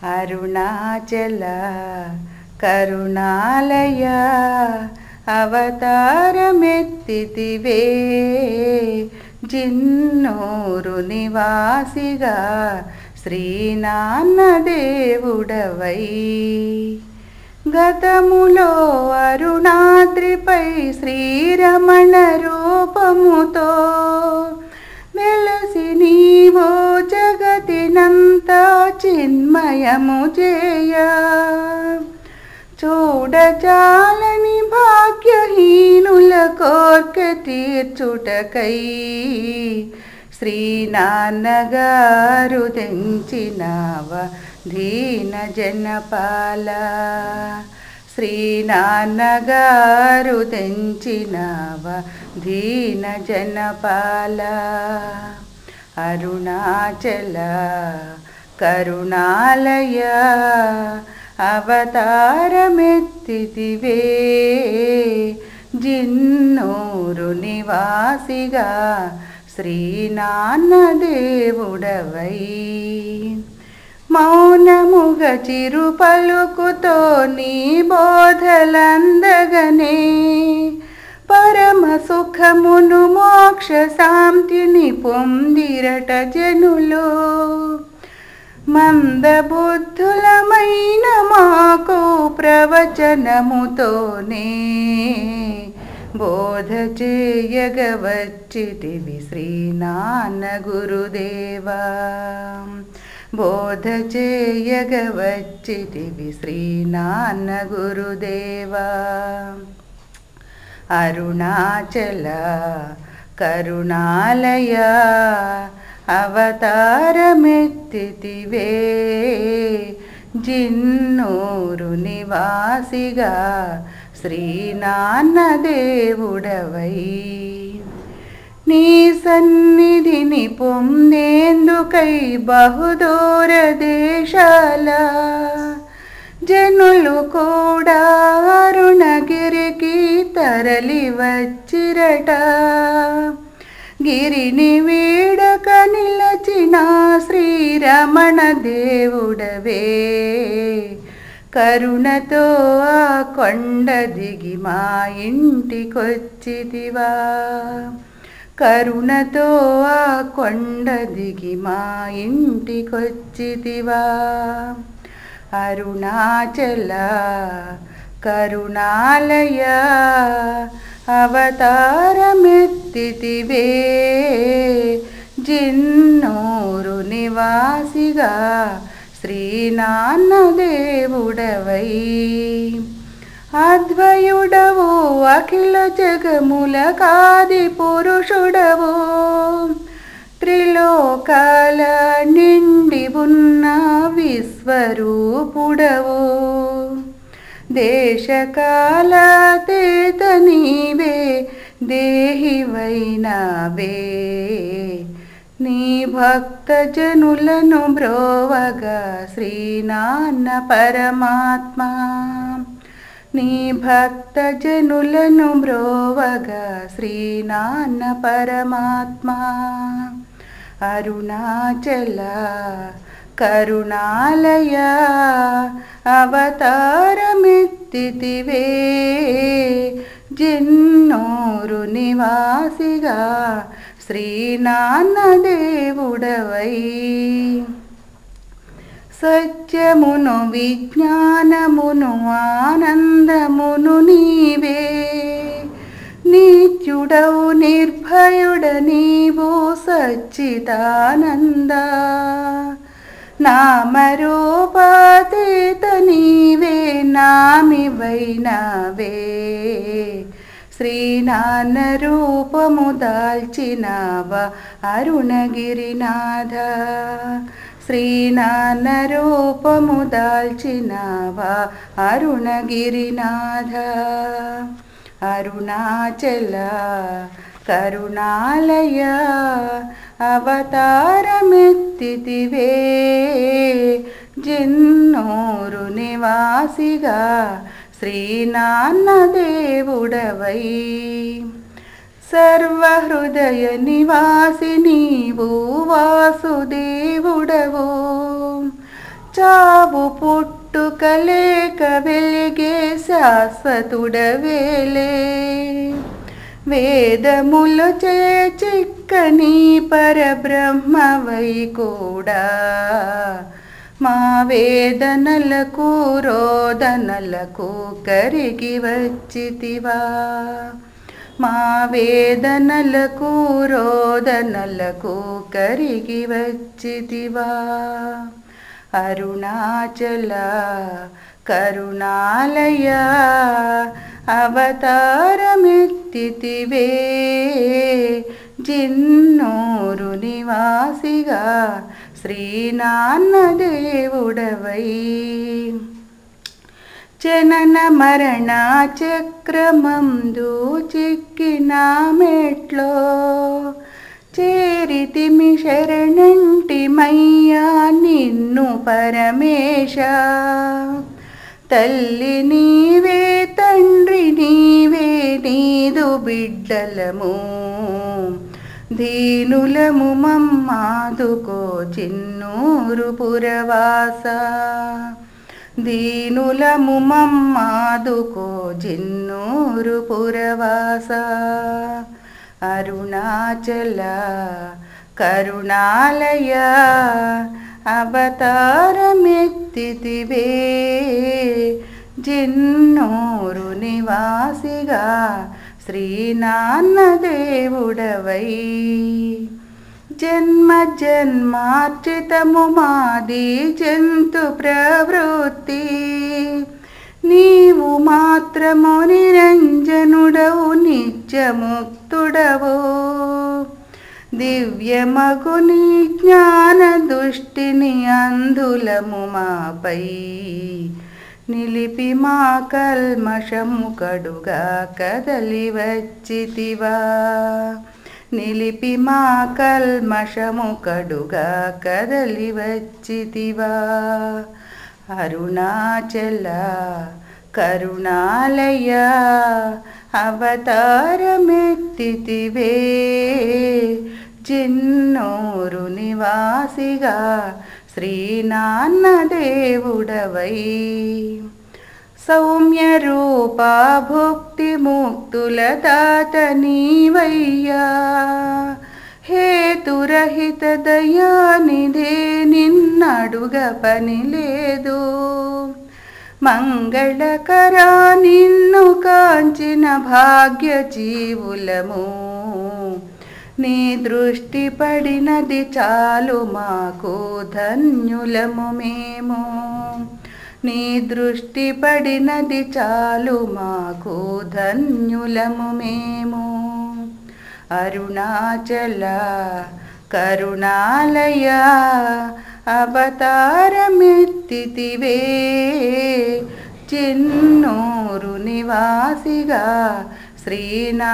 అరుణాచల కరుణాలయ అవతారమెత్తితివే జిన్నూరు నివాసిగా శ్రీనాన్నదేవుడవై గతములో అరుణాద్రిపై శ్రీరమణ రూపముతో వెలసి నీవో జగతినంతా చిన్మయము చేయ చూడచాలని భాగ్యహీనుల కోర్కె తీర్చుటకై శ్రీనాన్నగారు తెంచినావ దీన జనపాల శ్రీనాన్నగారు తెంచినావ దీన జనపాల అరుణాచల కరుణాలయ అవతారమెత్తితివే జిన్నూరు నివాసిగా శ్రీనాన్నదేవుడవై మౌనముగ చిరు పలుకుతో నీ బోధలందగనే పరమ సుఖమును మోక్ష శాంతిని పొందిరట జనులు మందబుద్ధులమైన మాకు ప్రవచనముతోనే బోధ చేయగవచ్చితివి శ్రీనాన్న గురుదేవా బోధ చేయగవచ్చితివి శ్రీనాన్న గురుదేవా అరుణాచల కరుణాలయ అవతారమెత్తితివే జిన్నూరు నివాసిగా శ్రీనాన్నదేవుడవై నీ సన్నిధిని పొందేందుకై బహుదూర దేశాల జనులు కూడా అరుణగిరికి తరలి వచ్చిరట గిరిని వీడక నిలచిన శ్రీరమణ దేవుడవే కరుణతో ఆ కొండ దిగి మా ఇంటికొచ్చితివా కరుణతో ఆ కొండ దిగి మా ఇంటికొచ్చితివా అరుణాచల కరుణాలయ అవతారమెత్తితివే జిన్నూరు నివాసిగా శ్రీనాన్నదేవుడవై అద్వయుడవు అఖిల జగములకాది పురుషుడవు త్రిలోకాల నిండి ఉన్న విశ్వరూపుడవు దేశకాలాతీత నీవే దేహివైనావే నీ భక్త జనులను బ్రోవగా శ్రీనాన్న పరమాత్మ నీ భక్త జనులను బ్రోవగా శ్రీనాన్న పరమాత్మ అరుణాచల కరుణాలయ అవతారమెత్తితివే జిన్నూరు నివాసిగా శ్రీనాన్నదేవుడవై సత్యమును విజ్ఞానమును ఆనందమును నీవే నిత్యుడవు నిర్భయుడ నీవు సచ్చిదానంద నామరూపాతీత నీవే నామివైనావే శ్రీనాన్న రూపము దాల్చినావ అరుణగిరినాథ శ్రీనాన్న రూపము దాల్చినావ అరుణగిరినాథ అరుణాచల కరుణాలయ అవతారమెత్తితివే జిన్నూరు నివాసిగా శ్రీనాన్నదేవుడవై సర్వహృదయ నివాసి నీవు వాసుదేవుడవు చావు పుట్టుక లేక వెలిగే శాశ్వతుడవేలే వేదములు చే చిక్కని పరబ్రహ్మవై కూడా మా వేదనలకు రోదనలకు కరిగి వచ్చితివా మా వేదనలకు రోదనలకు కరిగి వచ్చితివా అరుణాచల కరుణాలయ అవతారమెత్తితివే జిన్నూరు నివాసిగా శ్రీనాన్నదేవుడవై జనన మరణ చక్రమందు చిక్కిన మెట్లో చేరితిమి శరణంటిమయ్యా నిన్ను పరమేశ తల్లి నీవే తండ్రి నీవే నీదు బిడ్డలము దీనులము మమ్మాదుకో చిన్నూరు పురవాస దీనులము మమ్మాదుకో జిన్నూరు పురవాస అరుణాచల కరుణాలయ అవతారమెత్తితివే జిన్నూరు నివాసిగా శ్రీనాన్నదేవుడవై జన్మ జన్మార్చితము మాది జంతు ప్రవృత్తి నీవు మాత్రము నిరంజనుడవు నిత్యముక్తుడవు దివ్యమగు నీ జ్ఞాన దృష్టిని అందులము మాపై నిలిపి మా కల్మషము కడుగా కదలి వచ్చితివా నిలిపి మా కల్మషము కడుగా కదలి వచ్చితివా అరుణాచల కరుణాలయ అవతారమెత్తితివే జిన్నూరు నివాసిగా శ్రీనాన్నదేవుడవై సౌమ్య రూపా భుక్తి ముక్తుల దాత నీవయ్యా హేతురహిత దయానిధే నిన్నడుగ పని లేదు మంగళకరా నిన్ను కాంచిన భాగ్య జీవులము నీ దృష్టి పడినది చాలు మాకు ధన్యులము మేము నీ దృష్టి పడినది చాలు మాకు ధన్యులము మేము అరుణాచల కరుణాలయ అవతారమెత్తితివే చిన్నూరు నివాసిగా శ్రీనాన్నదేవుడవై